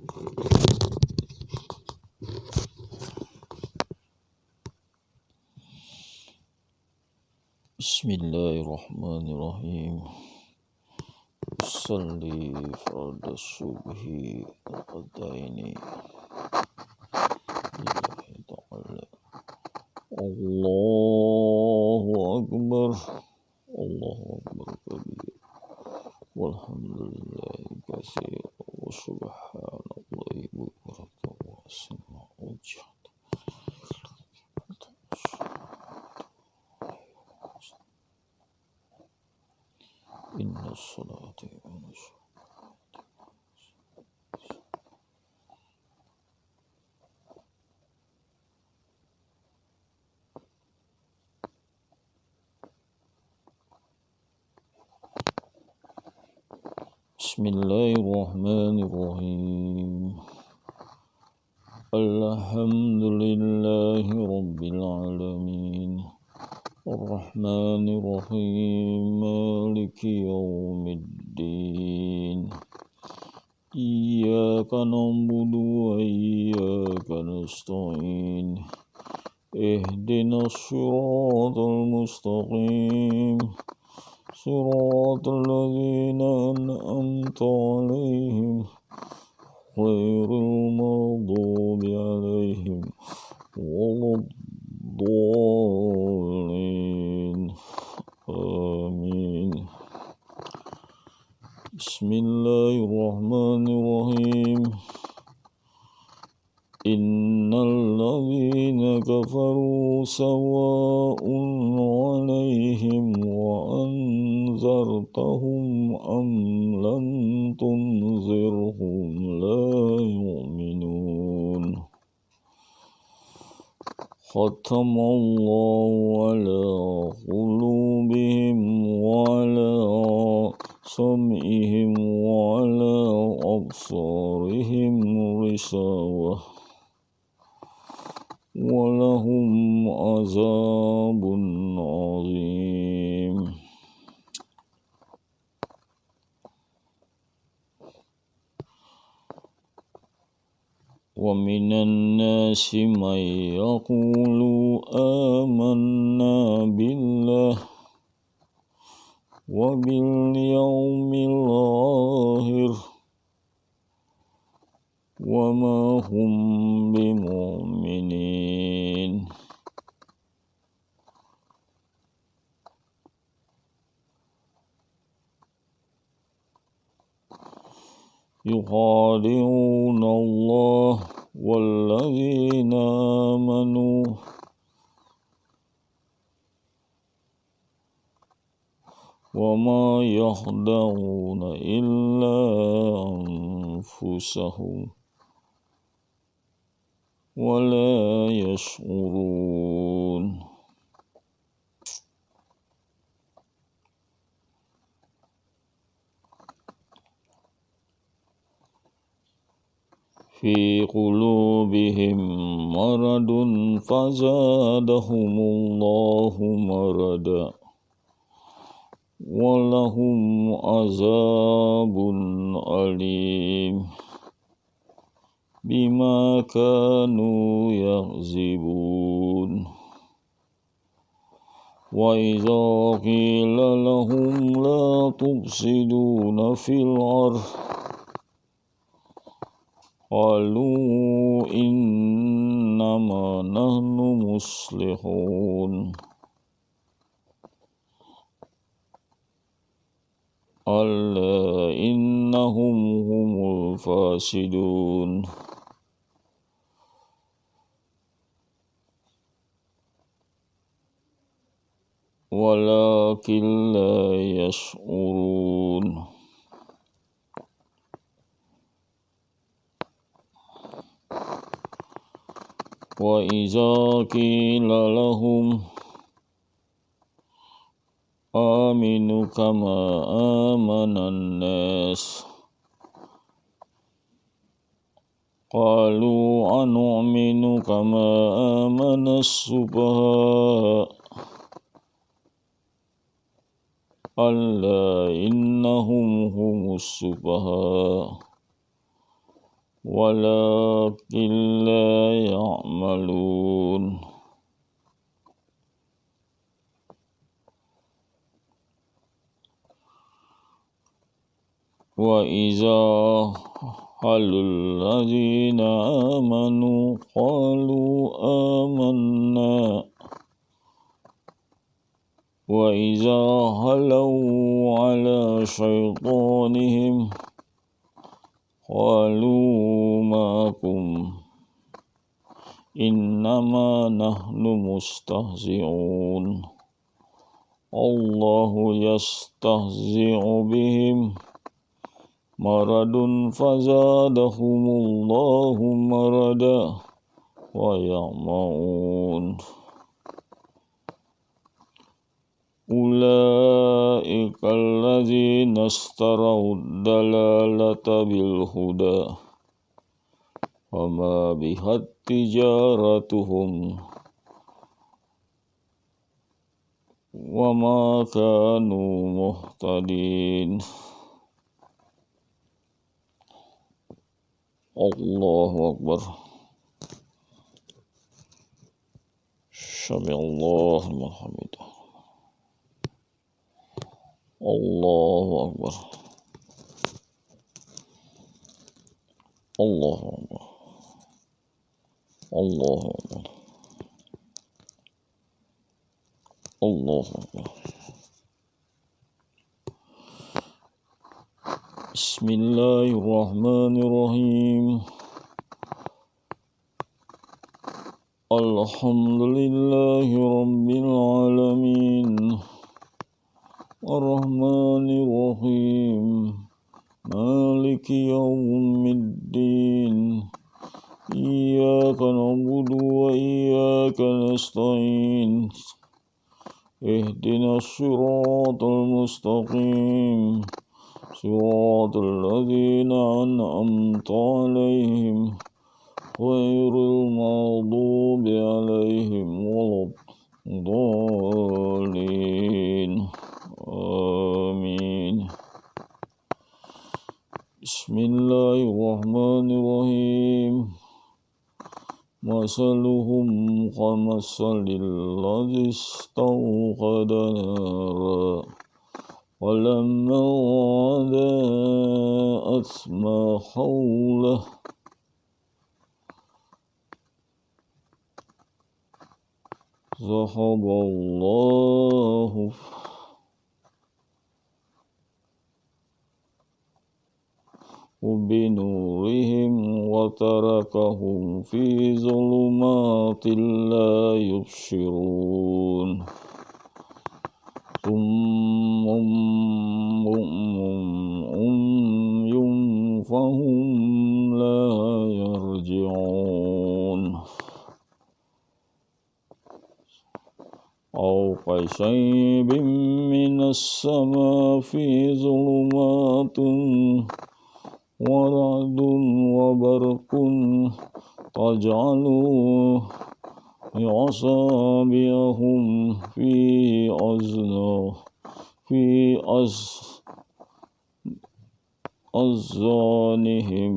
Bismillahirrahmanirrahim. Salli farda subhi al-qadaini lillahi ta'ala. Allahu Akbar. Allahu Akbar kabir. Walhamdulillahi katsir. Wa subhanallahi bukratan wa asma ujah. Inna salati wa Bismillahirrahmanirrahim. Alhamdulillahi rabbil alamin. Ar-Rahmanir-Rahim. Maliki yaumiddin. Iyyaka na'budu wa iyyaka nasta'in. Ihdinas siratal mustaqim. Siratal ladzina an'amta 'alaihim ghairil maghdubi 'alaihim waladdallin. Amin. Bismillahirrahmanirrahim. Innal ladzina kafaru sawa'un 'alaihim wa anzartahum am lam tunzirhum la yu'minun. Khatamallahu ala qulubihim wa ala sam'ihim wa ala absarihim risawah. Walahum azabun azim. Wa minan nasi may yaqulu amanna billah wa bil yawmil akhir wa ma hum bimu'minin. Yukhadi'una Allah walladzina amanu wa ma yakhda'una illa anfusahum wa la yash'urun. Fi qulubihim maradun fazadahumullahu marada walahum azabun alim bima kanu yakzibun. Wa idza qila lahum la tufsiduna fil ardh qalu innama nahnu muslihun. Alla innahum humul fasidun. Walakin la yash'urun. Wa iza qila lahum aminu kama amanan nas qalu anu'minu kama amanas sufaha alla innahum humus sufaha ولكن لا يعملون وإذا خلوا الذين آمنوا قالوا آمنا وإذا خلوا على شيطانهم قالوا معكم إنما نحن مستهزئون الله يستهزئ بهم مرض فزادهم الله مرضا ويعمهون أولئك الذين اشتروا الضلالة بالهدى وما بهت تجارتهم وما كانوا مهتدين الله أكبر سمع الله لمن حمده الله أكبر الله أكبر الله أكبر الله أكبر بسم الله الرحمن الرحيم الحمد لله رب العالمين الرحمن الرحيم مالك يوم الدين إياك نعبد وإياك نستعين اهدنا الصراط المستقيم صراط الذين أنعمت عليهم غير المغضوب عليهم ولا الضالين آمين بسم الله الرحمن الرحيم مثلهم كمثل الذي استوقد نارا ولما أضاءت ما حوله ذهب الله بنورهم وتركهم في ظلمات لا يبصرون ثم عمي فهم لا يرجعون أو كصيب من السماء في ظلمات ورعد وبرق تجعلوا أصابعهم في أذانهم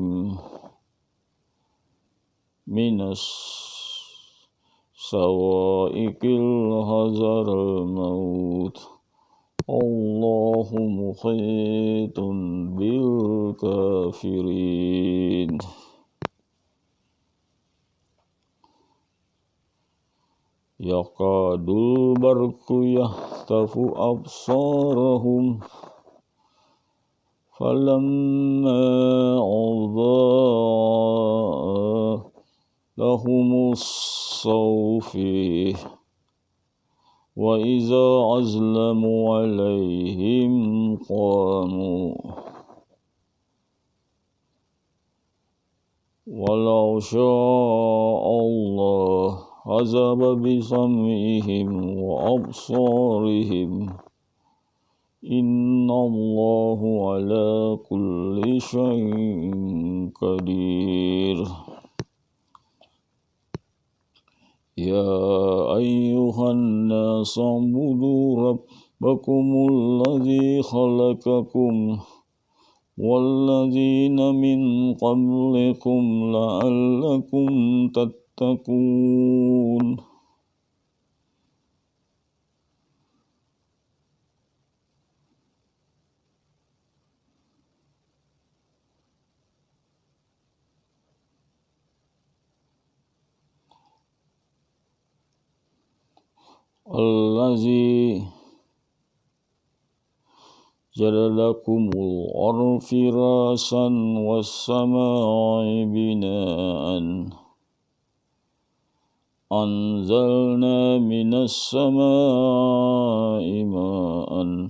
من الصواعق الحذر الموت الله محيط بالكافرين يكاد البرق يخطف أبصارهم فلما أضاء لهم الصوف وإذا أظلموا عليهم قاموا ولو شاء الله عذب بسمعهم وأبصارهم إن الله على كل شيء قدير يا أيها الناس اعبدوا ربكم الذي خلقكم والذين من قبلكم لعلكم تتقون الذي جعل لكم الأرض فراشا والسماء بناء أنزلنا من السماء ماء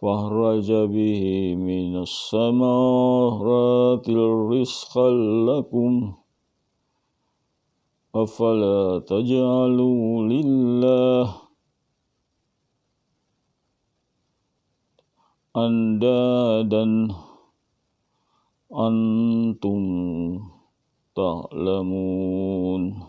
فأخرج به من الثمرات رزقا لكم أفلا تجعلوا لله أندادا أنتم تعلمون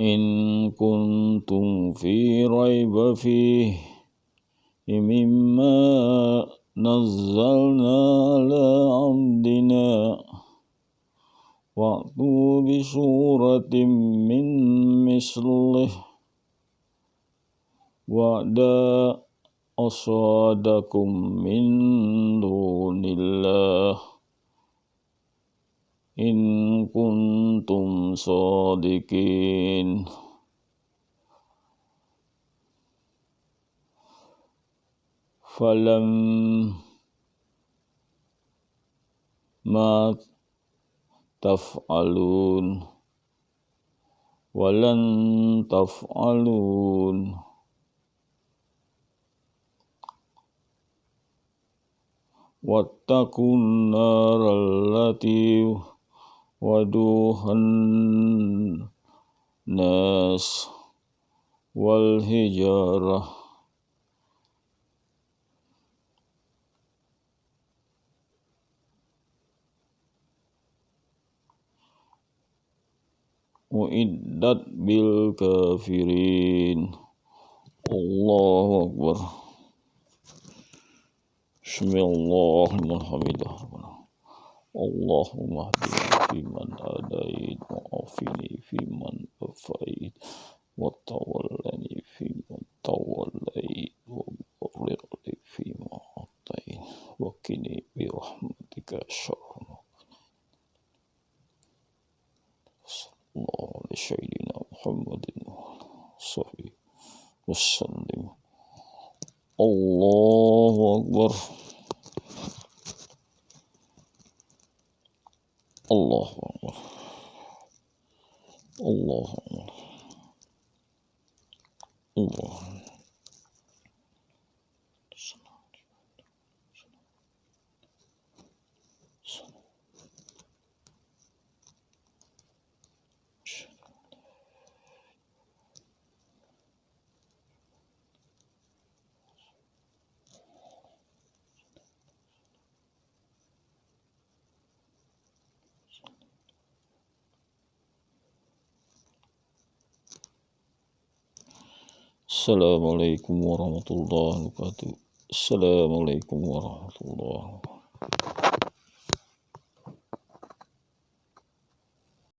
إن كنتم في ريب فيه مما نزلنا على عبدنا وأتوا بسورة من مثله وَدَا أصادكم من دون الله إن كنتم صادقين فلما تفعلون ولن تفعلون واتقوا النار التي وقودها الناس والحجارة أعدت بالكافرين الله أكبر بسم الله الحمد اللهم اهدنا فيمن هديت وعافني فيمن عافيت وتولني فيمن توليت وبارك لي فيما أعطيت وقني برحمتك شر ما صلى الله على سيدنا محمد صلى وسلم الله أكبر الله أكبر الله أكبر الله Assalamualaikum warahmatullahi wabarakatuh. Assalamualaikum warahmatullahi wabarakatuh.